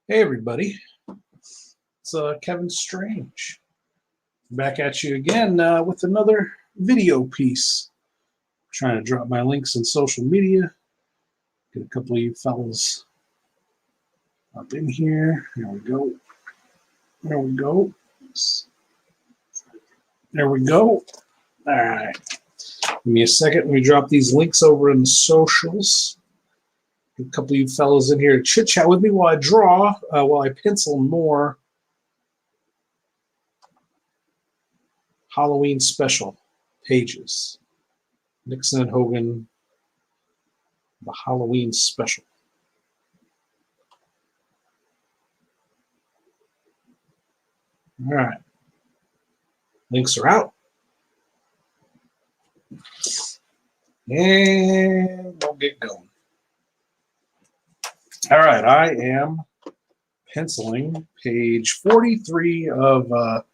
Hey everybody, it's Kevin Strange back at you again with another video piece. Trying to drop my links in social media. Get a couple of you fellas up in here. There we go. There we go. There we go. All right. Give me a second. Let me drop these links over in the socials. A couple of you fellas in here to chit chat with me while I draw, while I pencil more Halloween special pages. Nixon and Hogan, the Halloween special. All right. Links are out. And we'll get going. All right, I am penciling page 43 of what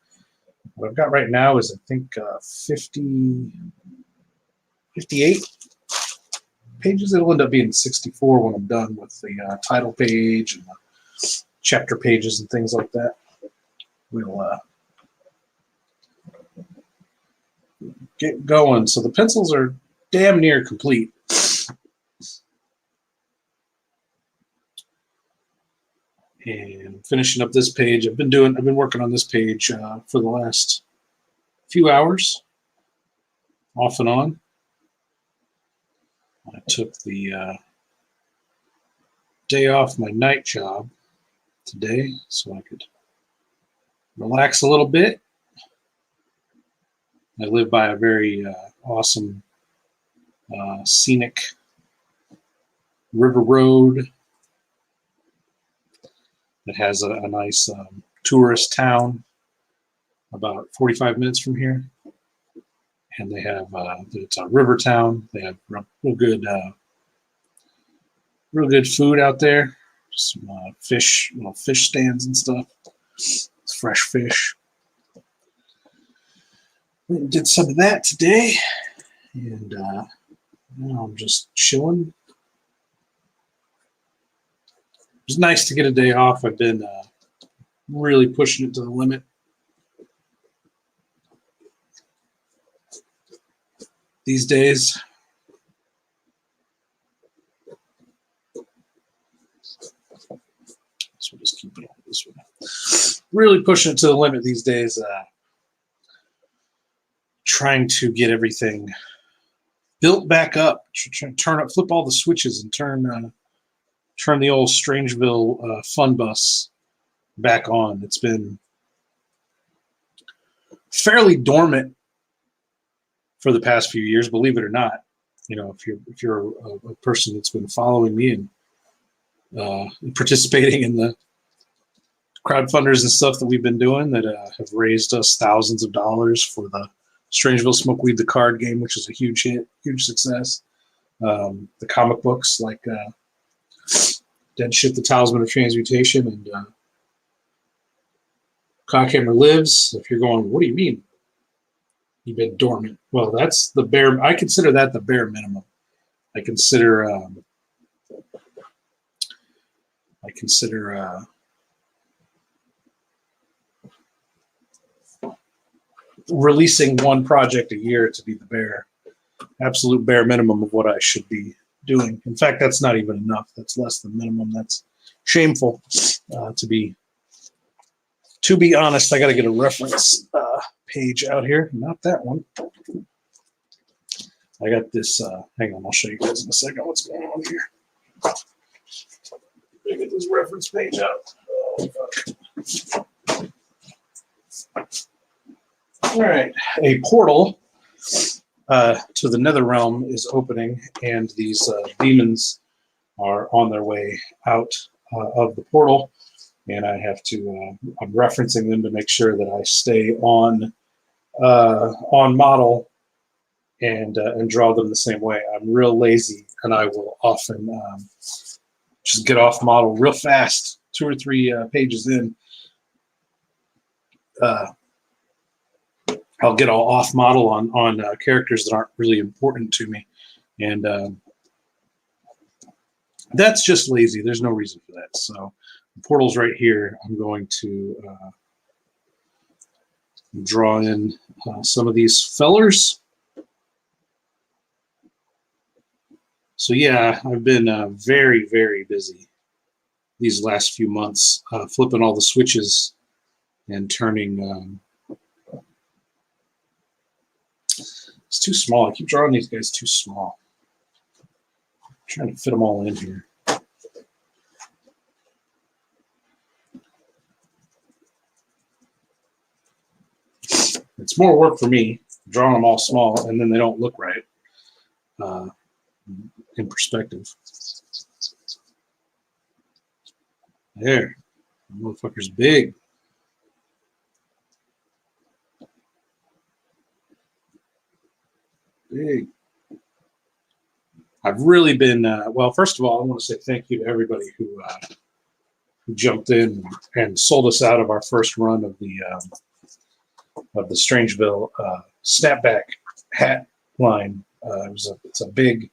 I've got right now is, I think, 58 pages. It'll end up being 64 when I'm done with the title page and the chapter pages and things like that. We'll get going. So the pencils are damn near complete. And finishing up this page, I've been working on this page for the last few hours, off and on. I took the day off my night job today so I could relax a little bit. I live by a very awesome scenic river road that has a nice tourist town about 45 minutes from here. And they have, it's a river town. They have real good food out there. Some fish, fish stands and stuff. It's fresh fish. Did some of that today. And now I'm just chilling. It's nice to get a day off. I've been really pushing it to the limit these days. So we'll just keep it on this one. Really pushing it to the limit these days. Trying to get everything built back up. Flip all the switches and turn the old Strangeville fun bus back on. It's been fairly dormant for the past few years, believe it or not. If you're a person that's been following me and participating in the crowdfunders and stuff that we've been doing that have raised us thousands of dollars for the Strangeville Smoke Weed, the card game, which is a huge hit, huge success. The comic books like Dead Shit, the Talisman of Transmutation, and Cockhammer Lives. If you're going, what do you mean you've been dormant? Well, that's the bare. I consider that the bare minimum. I consider releasing one project a year to be the absolute bare minimum of what I should be doing. In fact, that's not even enough. That's less than minimum. That's shameful. To be honest, I got to get a reference page out here. Not that one. I got this. Hang on, I'll show you guys in a second what's going on here. Let me get this reference page out. Oh, fuck. All right, a portal to the nether realm is opening, and these demons are on their way out of the portal, and I have to I'm referencing them to make sure that I stay on model and draw them the same way. I'm real lazy, and I will often just get off model real fast, 2 or 3 pages in. I'll get all off model on characters that aren't really important to me, and that's just lazy. There's no reason for that. So The portal's right here. I'm going to draw in some of these fellers. So yeah, I've been very, very busy these last few months, flipping all the switches and turning. It's too small. I keep drawing these guys too small. I'm trying to fit them all in here. It's more work for me drawing them all small, and then they don't look right in perspective. There, the motherfucker's big. Big. I've really been well. First of all, I want to say thank you to everybody who jumped in and sold us out of our first run of the Strangeville snapback hat line. It's a big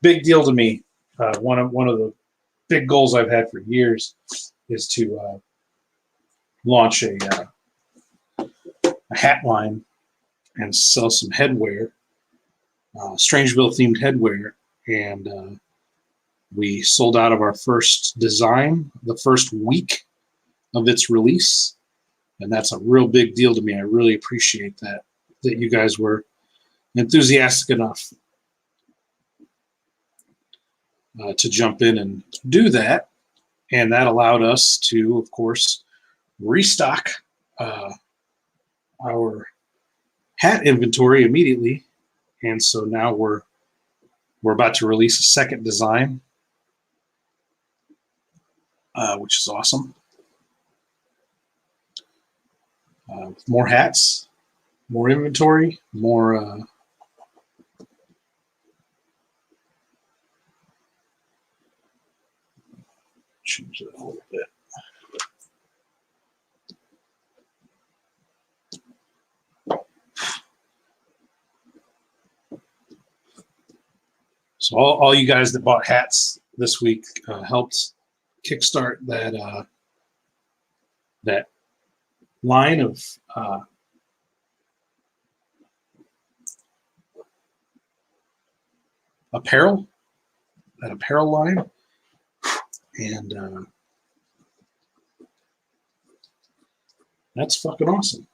deal to me. One of the big goals I've had for years is to launch a hat line and sell some headwear, Strangeville themed headwear, and we sold out of our first design the first week of its release, and that's a real big deal to me. I really appreciate that you guys were enthusiastic enough to jump in and do that, and that allowed us to, of course, restock our hat inventory immediately, and so now we're about to release a second design, which is awesome. With more hats, more inventory, more change that a little bit. So all you guys that bought hats this week helped kickstart that line of apparel, that apparel line, and that's fucking awesome.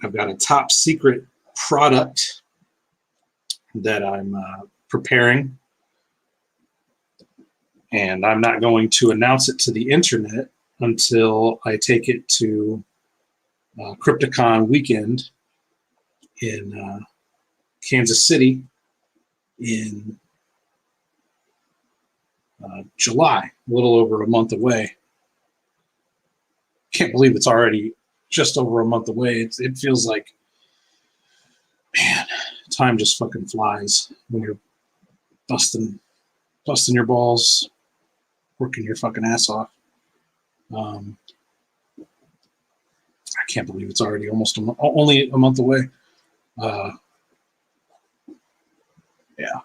I've got a top secret product that I'm preparing, and I'm not going to announce it to the internet until I take it to Crypticon weekend in Kansas City in July, a little over a month away. Can't believe it's already just over a month away. It feels like, man, time just fucking flies when you're busting your balls, working your fucking ass off. I can't believe it's already almost only a month away. Yeah.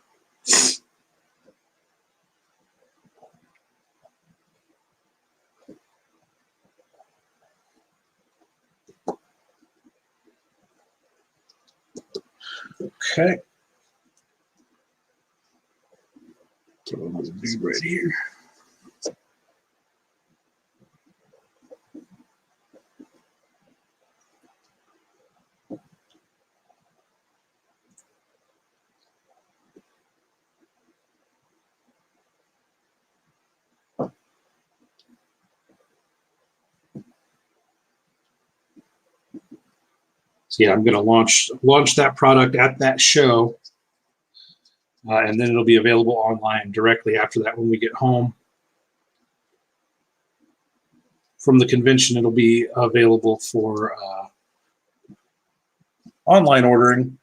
Okay. Throw another dude right here. So yeah, I'm going to launch that product at that show, and then it'll be available online directly after that when we get home from the convention. It'll be available for online ordering.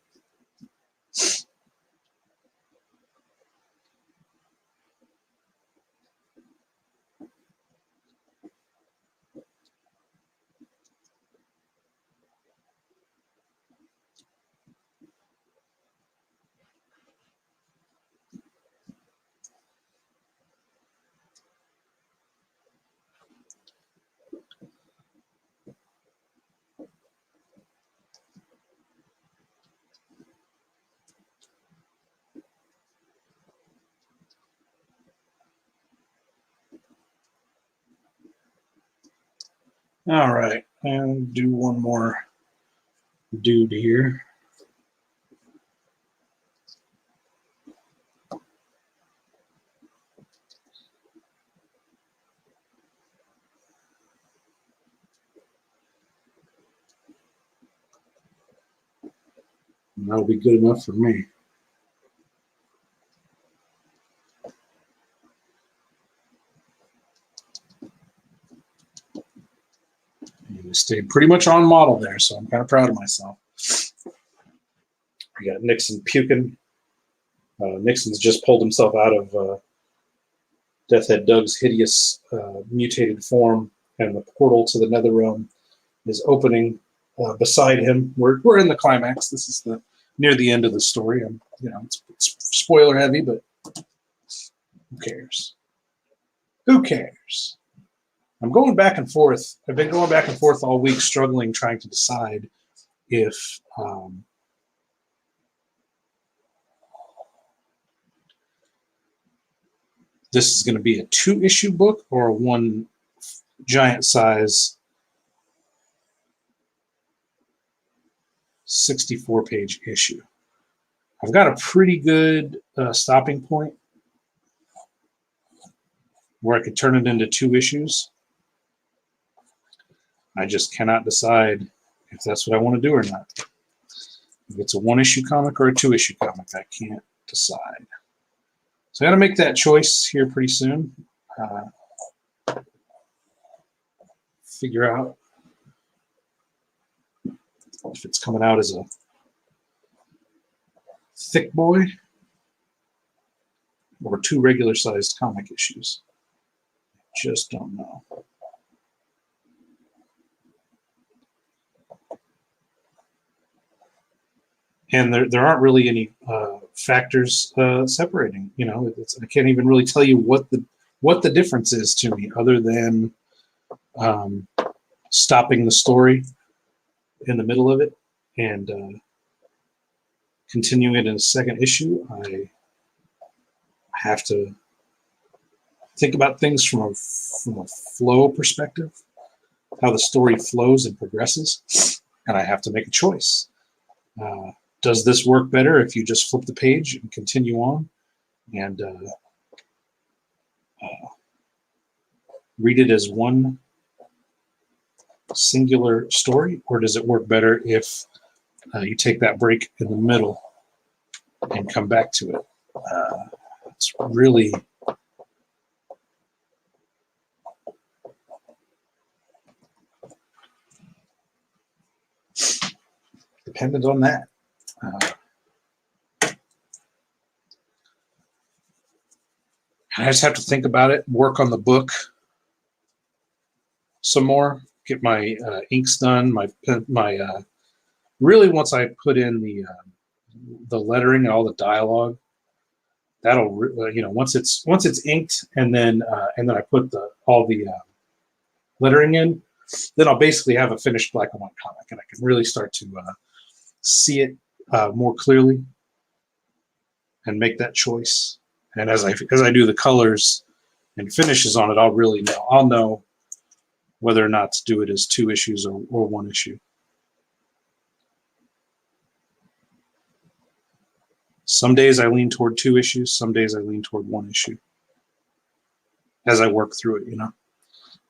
All right, and do one more dude here. And that'll be good enough for me. And I stayed pretty much on model there, so I'm kind of proud of myself. We got Nixon puking. Nixon's just pulled himself out of Death Head Doug's hideous mutated form, and the portal to the Netherrealm is opening beside him. We're in the climax. This is near the end of the story. It's spoiler heavy, but who cares? Who cares? I'm going back and forth. I've been going back and forth all week, struggling, trying to decide if this is going to be a 2-issue book or a one giant size 64-page issue. I've got a pretty good stopping point where I could turn it into 2 issues. I just cannot decide if that's what I want to do or not. If it's a 1-issue comic or a 2-issue comic, I can't decide. So I got to make that choice here pretty soon. Figure out if it's coming out as a thick boy or 2 regular-sized comic issues. Just don't know. And there aren't really any factors separating. I can't even really tell you what the difference is to me, other than stopping the story in the middle of it and continuing it in a second issue. I have to think about things from a flow perspective, how the story flows and progresses, and I have to make a choice. Does this work better if you just flip the page and continue on and read it as one singular story, or does it work better if you take that break in the middle and come back to it? It's really dependent on that. I just have to think about it, work on the book some more, get my inks done, really once I put in the lettering and all the dialogue, that'll once it's inked and then I put all the lettering in, then I'll basically have a finished black and white comic, and I can really start to see it more clearly and make that choice. And as I do the colors and finishes on it, I'll know whether or not to do it as 2 issues or 1 issue. Some days I lean toward 2 issues, some days I lean toward 1 issue. As I work through it,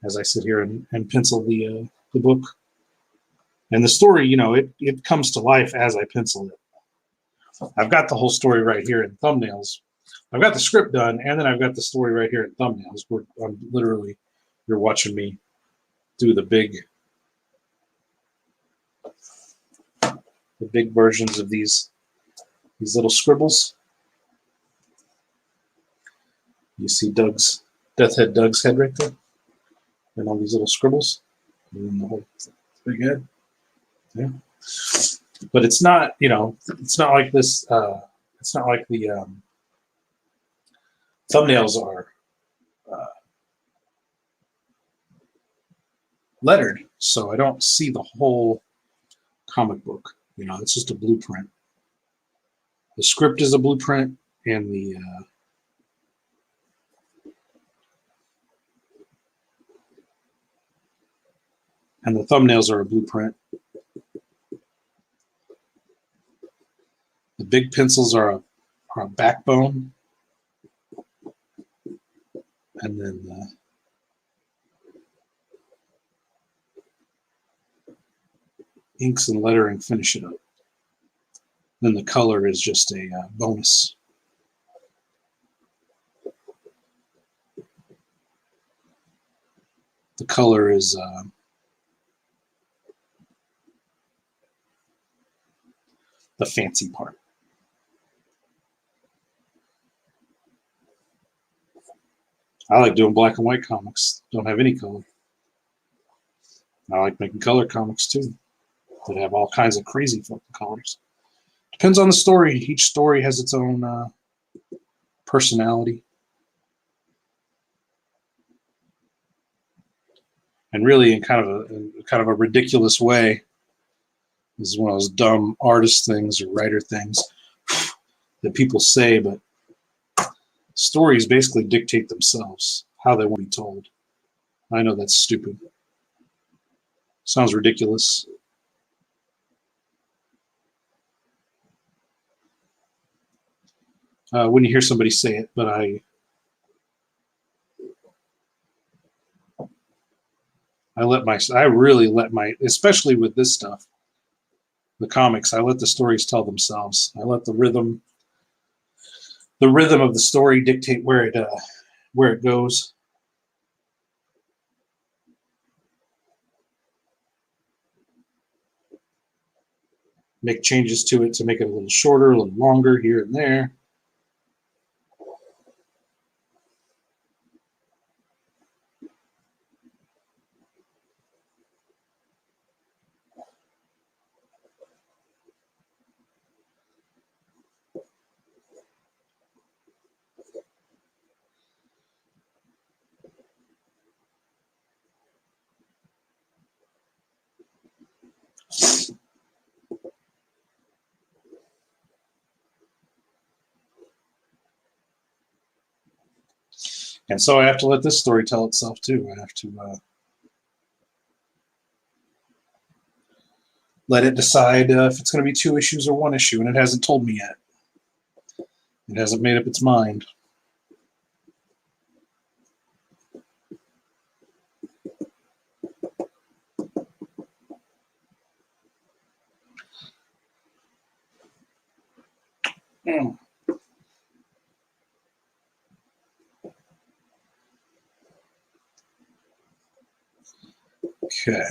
as I sit here and pencil the book. And the story, it comes to life as I pencil it. I've got the whole story right here in thumbnails. I've got the script done, and then I've got the story right here in thumbnails. You're watching me do the big versions of these little scribbles. You see Death Head Doug's head right there, and all these little scribbles, and then the whole big head. Yeah, but it's not, it's not like this. It's not like the thumbnails are lettered, so I don't see the whole comic book. It's just a blueprint. The script is a blueprint, and And the thumbnails are a blueprint. The big pencils are a backbone. And then the inks and lettering finish it up. Then the color is just a bonus. The color is the fancy part. I like doing black and white comics. Don't have any color. I like making color comics too. That have all kinds of crazy fucking colors. Depends on the story. Each story has its own personality. And really, in kind of a ridiculous way, this is one of those dumb artist things or writer things that people say, but stories basically dictate themselves how they want to be told. I know that's stupid. Sounds ridiculous. When you hear somebody say it, but I really let my, especially with this stuff, the comics, I let the stories tell themselves. I let the rhythm of the story dictate where it goes. Make changes to it to make it a little shorter, a little longer here and there. And so I have to let this story tell itself too. I have to let it decide if it's going to be 2 issues or 1 issue, and it hasn't told me yet. It hasn't made up its mind. Okay.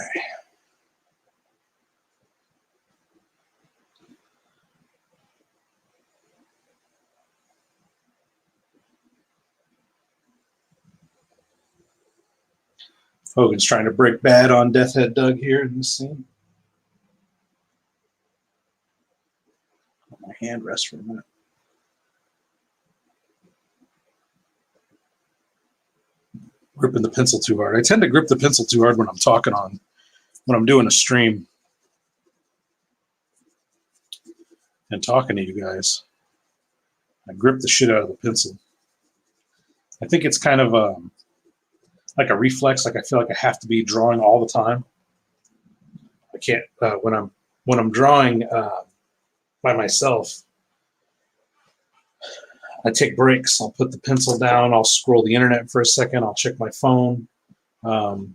Hogan's trying to break bad on Death Head Doug here in this scene. Let my hand rest for a minute. Gripping the pencil too hard. I tend to grip the pencil too hard when I'm doing a stream and talking to you guys. I grip the shit out of the pencil. I think it's kind of like a reflex. Like I feel like I have to be drawing all the time. I can't when I'm drawing by myself. I take breaks. I'll put the pencil down. I'll scroll the internet for a second. I'll check my phone. And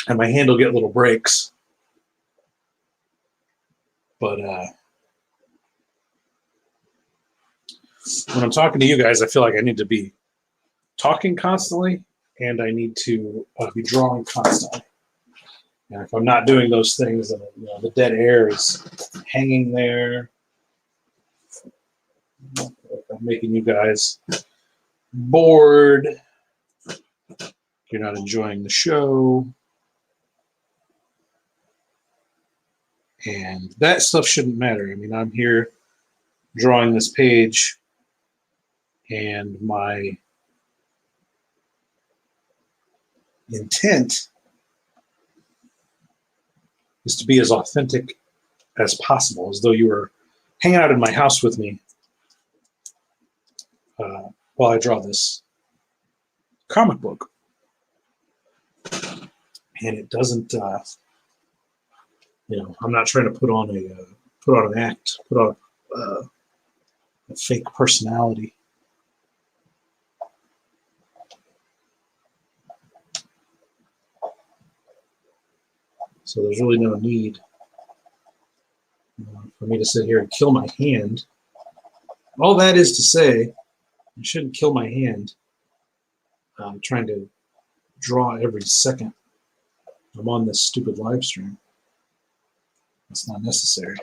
my hand will get little breaks. But when I'm talking to you guys, I feel like I need to be talking constantly, and I need to be drawing constantly. And if I'm not doing those things, then the dead air is hanging there. I'm making you guys bored. You're not enjoying the show. And that stuff shouldn't matter. I mean, I'm here drawing this page, and my intent is to be as authentic as possible, as though you were hanging out in my house with me while I draw this. comic book, and it doesn't. You know, I'm not trying to put on an act, put on a fake personality. So there's really no need for me to sit here and kill my hand. All that is to say, I shouldn't kill my hand trying to draw every second I'm on this stupid live stream. It's not necessary.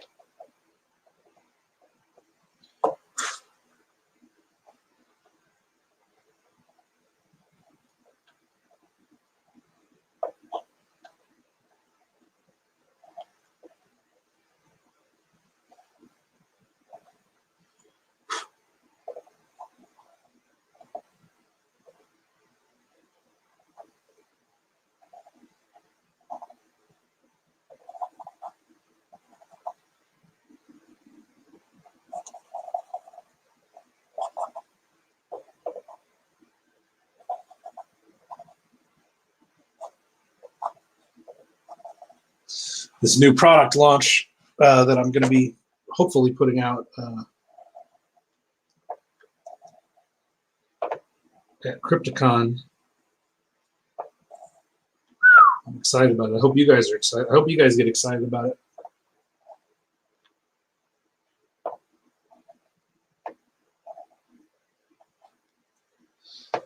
This new product launch that I'm going to be hopefully putting out at Crypticon. I'm excited about it. I hope you guys are excited. I hope you guys get excited about it.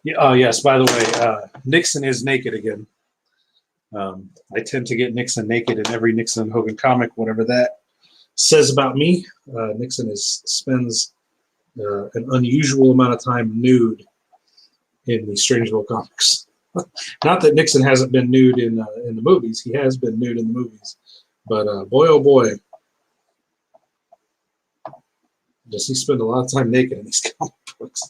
Yeah, oh, yes, by the way, Nixon is naked again. I tend to get Nixon naked in every Nixon Hogan comic, whatever that says about me. Nixon spends an unusual amount of time nude in the Strangeville comics. Not that Nixon hasn't been nude in the movies. He has been nude in the movies. But boy, oh boy, does he spend a lot of time naked in these comic books.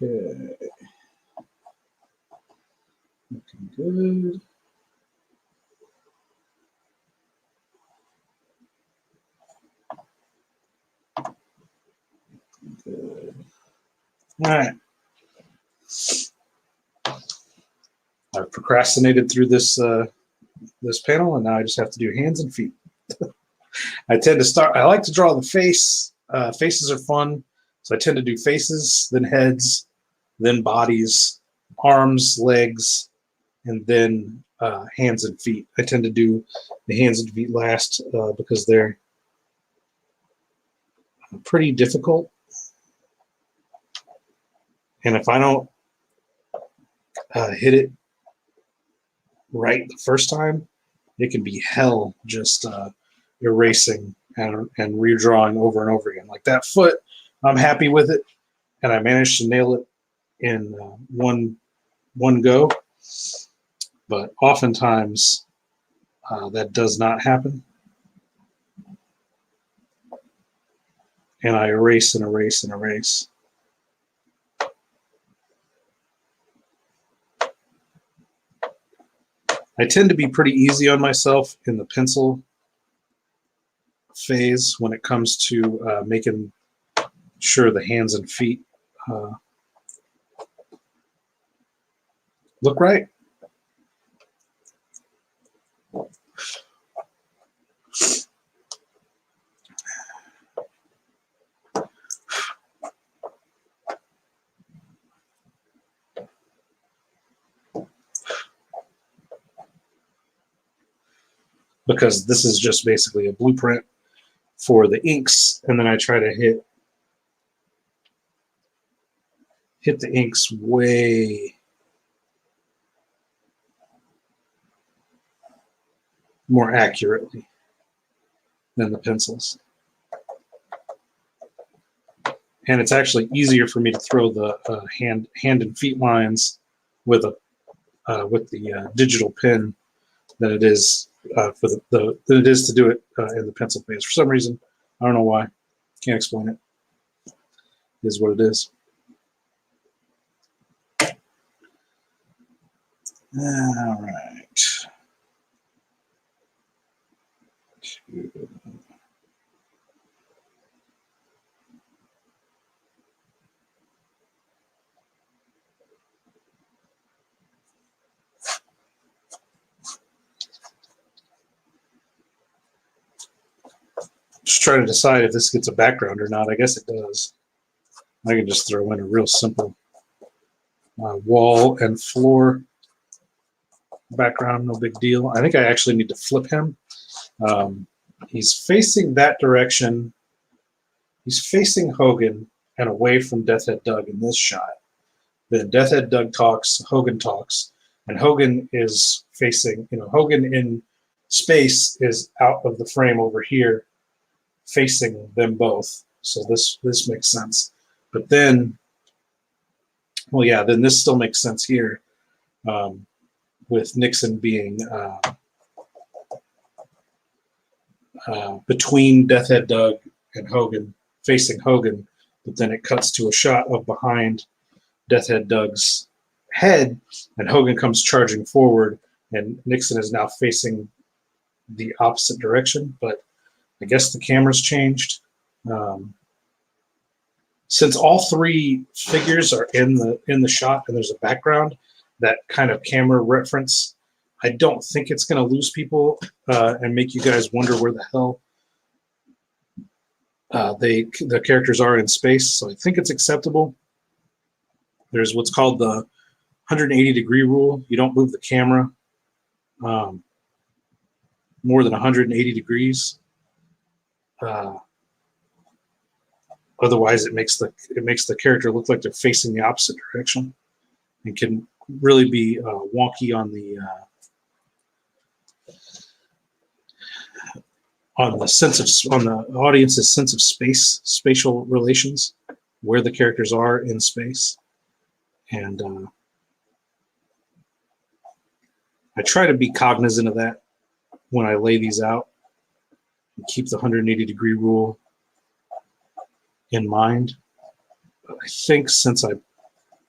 Okay. Looking good. Good. All right. I've procrastinated through this this panel, and now I just have to do hands and feet. I tend to start. I like to draw the face. Faces are fun, so I tend to do faces, then heads, then bodies, arms, legs, and then hands and feet. I tend to do the hands and feet last because they're pretty difficult. And if I don't hit it right the first time, it can be hell just erasing and redrawing over and over again. Like that foot, I'm happy with it, and I managed to nail it in one go. But oftentimes that does not happen. And I erase and erase and erase. I tend to be pretty easy on myself in the pencil phase when it comes to making sure the hands and feet look right. Because this is just basically a blueprint for the inks, and then I try to hit the inks way more accurately than the pencils. And it's actually easier for me to throw the hand and feet lines with the digital pen than it is than it is to do it in the pencil phase. For some reason, I don't know why. Can't explain it. It is what it is. All right. 2, trying to decide if this gets a background or not. I guess it does. I can just throw in a real simple wall and floor background, no big deal. I think I actually need to flip him. He's facing that direction. He's facing Hogan and away from Deathhead Doug in this shot. Then Deathhead Doug talks, Hogan talks, and Hogan is facing, Hogan in space is out of the frame over here, facing them both. So this makes sense. But then, well, yeah, then this still makes sense here, with Nixon being between Deathhead Doug and Hogan, facing Hogan, but then it cuts to a shot of behind Deathhead Doug's head, and Hogan comes charging forward, and Nixon is now facing the opposite direction, but I guess the camera's changed. Since all three figures are in the shot and there's a background, that kind of camera reference, I don't think it's going to lose people and make you guys wonder where the hell the characters are in space. So I think it's acceptable. There's what's called the 180-degree rule. You don't move the camera more than 180 degrees. Otherwise, it makes the character look like they're facing the opposite direction, and can really be wonky on the audience's sense of spatial relations, where the characters are in space. And I try to be cognizant of that when I lay these out and keep the 180-degree rule in mind. But I think since I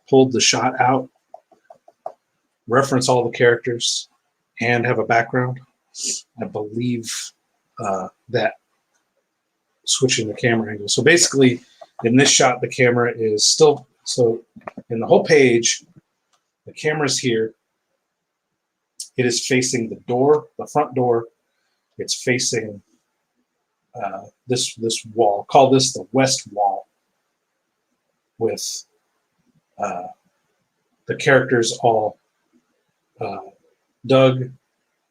pulled the shot out, reference all the characters, and have a background, I believe that switching the camera angle. So basically, in this shot, the camera is still, so in the whole page, the camera's here. It is facing the door, the front door. It's facing this wall. Call this the west wall, with the characters all, Doug,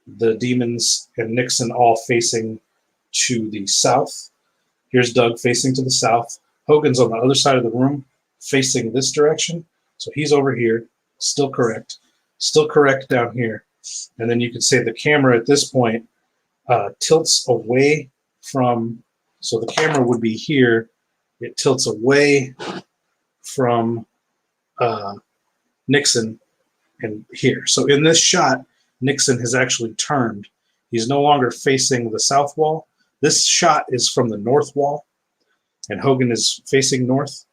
the demons, and Nixon all facing to the south. Here's Doug facing to the south. Hogan's on the other side of the room, facing this direction. So he's over here, still correct down here. And then you could say the camera at this point tilts away from, so the camera would be here. It tilts away from Nixon and here. So in this shot, Nixon has actually turned. He's no longer facing the south wall. This shot is from the north wall, and Hogan is facing north.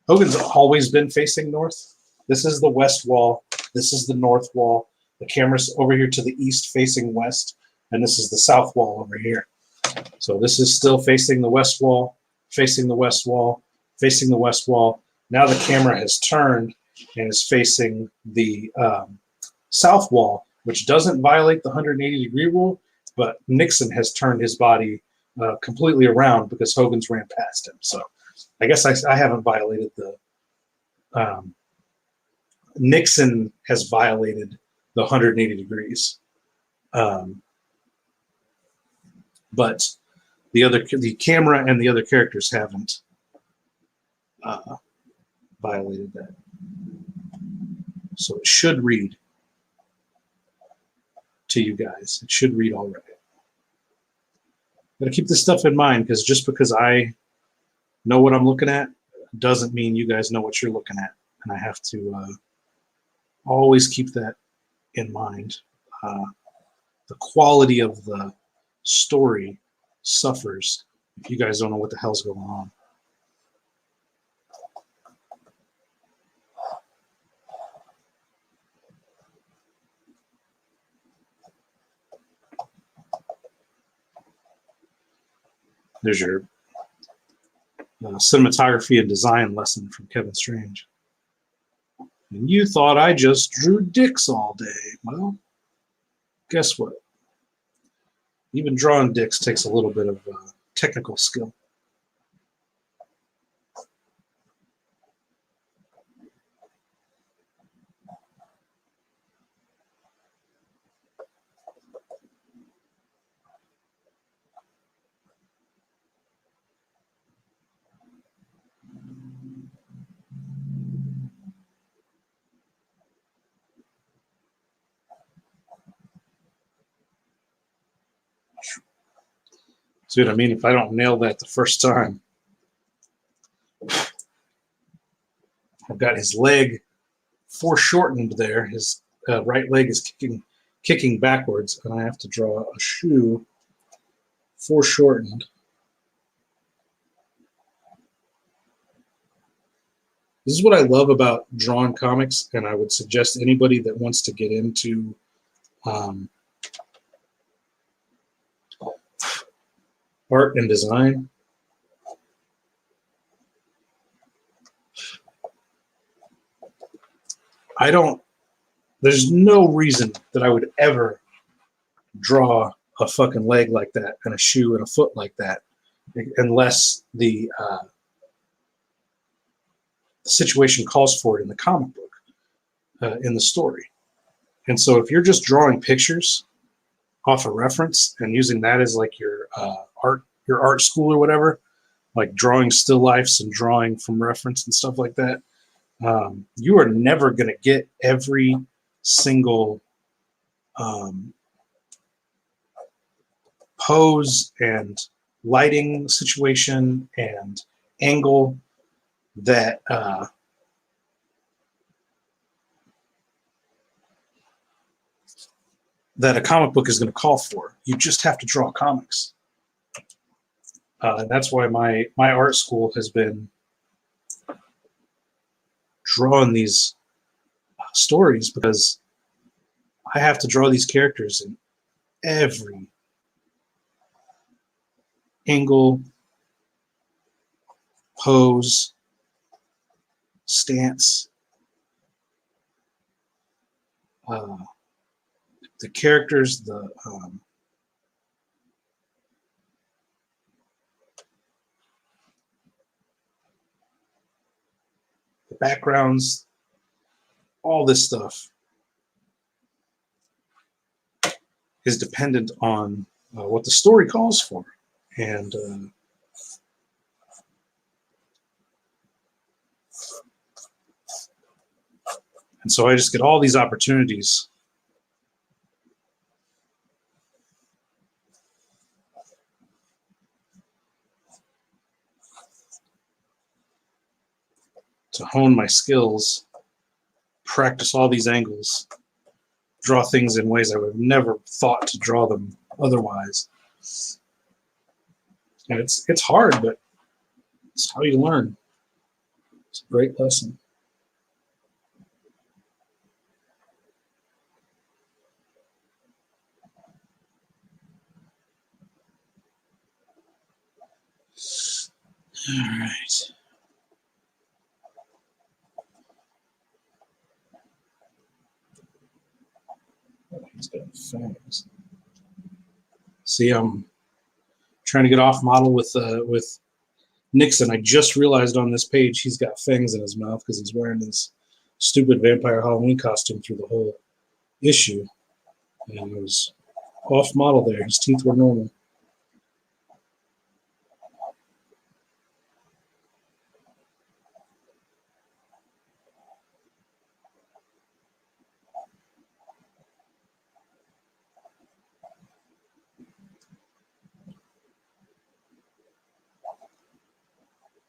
Hogan's always been facing north. This is the west wall. This is the north wall. The camera's over here to the east facing west, and this is the south wall over here. So this is still facing the west wall, facing the west wall, facing the west wall. Now the camera has turned and is facing the south wall, which doesn't violate the 180-degree rule, but Nixon has turned his body completely around because Hogan's ran past him. So I guess I haven't violated the Nixon has violated the 180 degrees. But the camera and the other characters haven't violated that. So it should read to you guys. It should read all right. Gotta keep this stuff in mind, because just because I know what I'm looking at doesn't mean you guys know what you're looking at. And I have to always keep that in mind. The quality of the story suffers if you guys don't know what the hell's going on. There's your cinematography and design lesson from Kevin Strange. And you thought I just drew dicks all day. Well, guess what? Even drawing dicks takes a little bit of technical skill. See what I mean? If I don't nail that the first time, I've got his leg foreshortened there. His right leg is kicking backwards, and I have to draw a shoe foreshortened. This is what I love about drawn comics, and I would suggest anybody that wants to get into art and design. There's no reason that I would ever draw a fucking leg like that and a shoe and a foot like that unless the situation calls for it in the comic book, in the story. And so if you're just drawing pictures off a reference and using that as like your art school or whatever, like drawing still lifes and drawing from reference and stuff like that, you are never going to get every single pose and lighting situation and angle that that a comic book is going to call for. You just have to draw comics. And that's why my art school has been drawing these stories, because I have to draw these characters in every angle, pose, stance. The characters, the backgrounds, all this stuff is dependent on what the story calls for. And so I just get all these opportunities to hone my skills, practice all these angles, draw things in ways I would have never thought to draw them otherwise. And it's hard, but it's how you learn. It's a great lesson. All right. Oh, he's got fangs. See, I'm trying to get off model with Nixon. I just realized on this page he's got fangs in his mouth because he's wearing this stupid vampire Halloween costume through the whole issue. And it was off model there. His teeth were normal.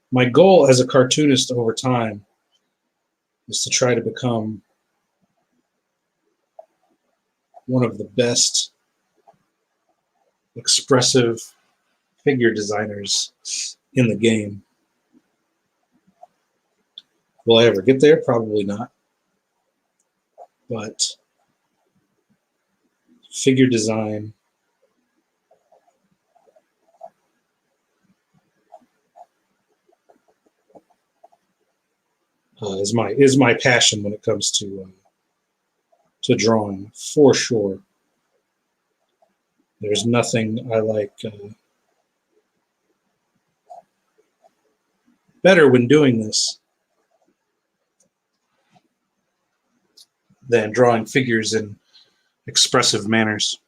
My goal as a cartoonist over time is to try to become one of the best expressive figure designers in the game. Will I ever get there? Probably not. But figure design is my passion when it comes to drawing, for sure. There's nothing I like better when doing this than drawing figures in expressive manners.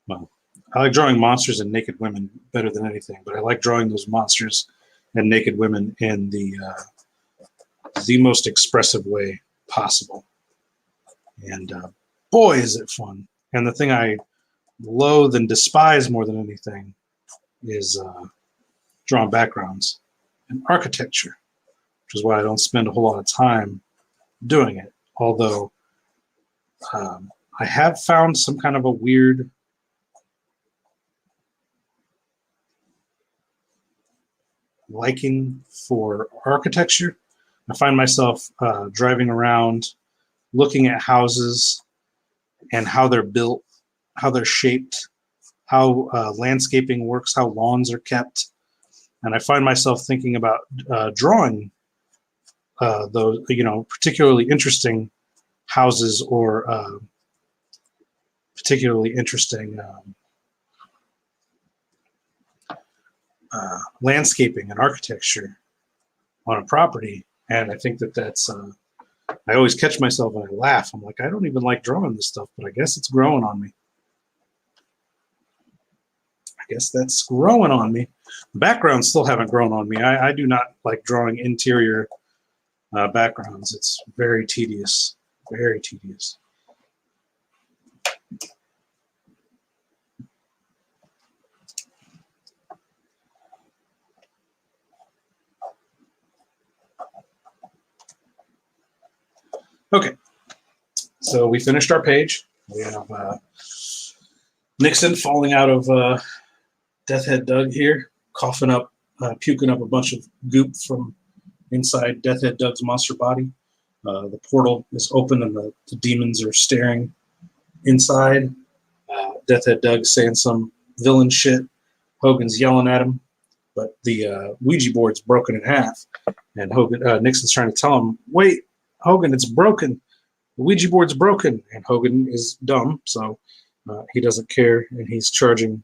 Well, I like drawing monsters and naked women better than anything, but I like drawing those monsters and naked women in the most expressive way possible. And boy, is it fun. And the thing I loathe and despise more than anything is drawing backgrounds and architecture, which is why I don't spend a whole lot of time doing it. Although I have found some kind of a weird liking for architecture. I find myself driving around looking at houses and how they're built, how they're shaped, how landscaping works, how lawns are kept. And I find myself thinking about drawing those, particularly interesting houses or particularly interesting landscaping and architecture on a property. And I think that's, I always catch myself and I laugh. I'm like, I don't even like drawing this stuff, but I guess it's growing on me. I guess that's growing on me. The backgrounds still haven't grown on me. I do not like drawing interior backgrounds. It's very tedious, very tedious. Okay, so we finished our page. We have Nixon falling out of Death Head Doug here, coughing up, puking up a bunch of goop from inside Death Head Doug's monster body. The portal is open and the demons are staring inside. Death Head Doug's saying some villain shit. Hogan's yelling at him, but the Ouija board's broken in half. And Nixon's trying to tell him, wait, Hogan, it's broken. The Ouija board's broken. And Hogan is dumb, so he doesn't care, and he's charging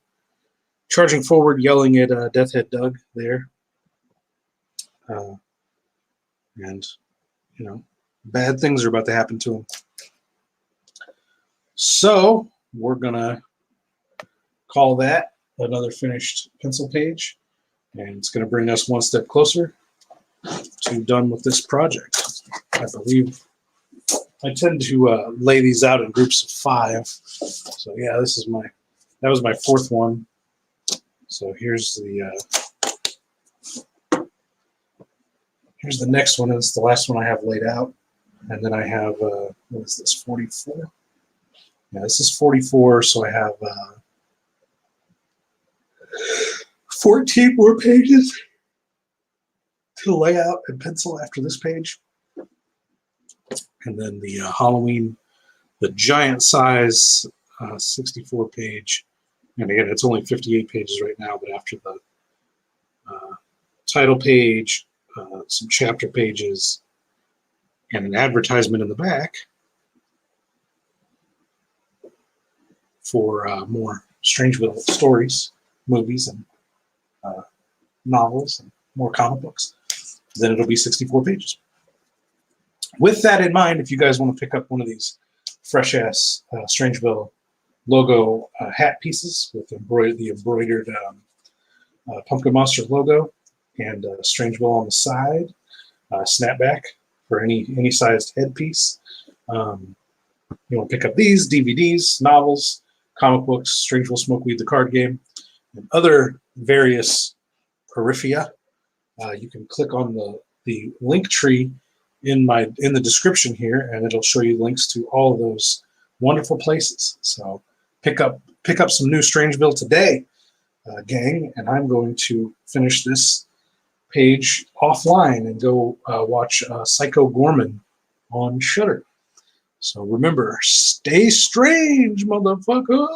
forward, yelling at Death Head Doug there. And, bad things are about to happen to him. So we're going to call that another finished pencil page, and it's going to bring us one step closer to done with this project. I believe I tend to lay these out in groups of 5. So yeah, that was my 4th one. So here's the next one. It's the last one I have laid out, and then I have what is this, 44? Yeah, this is 44. So I have 14 more pages to lay out and pencil after this page. And then the Halloween, the giant size 64 page. And again, it's only 58 pages right now, but after the title page, some chapter pages, and an advertisement in the back for more Strangeville stories, movies, and novels, and more comic books, then it'll be 64 pages. With that in mind, if you guys want to pick up one of these fresh-ass Strangeville logo hat pieces with the embroidered Pumpkin Monster logo and Strangeville on the side, snapback for any sized headpiece. You want to pick up these DVDs, novels, comic books, Strangeville Smoke Weed, the card game, and other various peripheria. You can click on the link tree in the description here, and it'll show you links to all of those wonderful places. So pick up some new Strangeville today, gang, and I'm going to finish this page offline and go watch Psycho Gorman on Shudder. So remember, stay strange, motherfucker.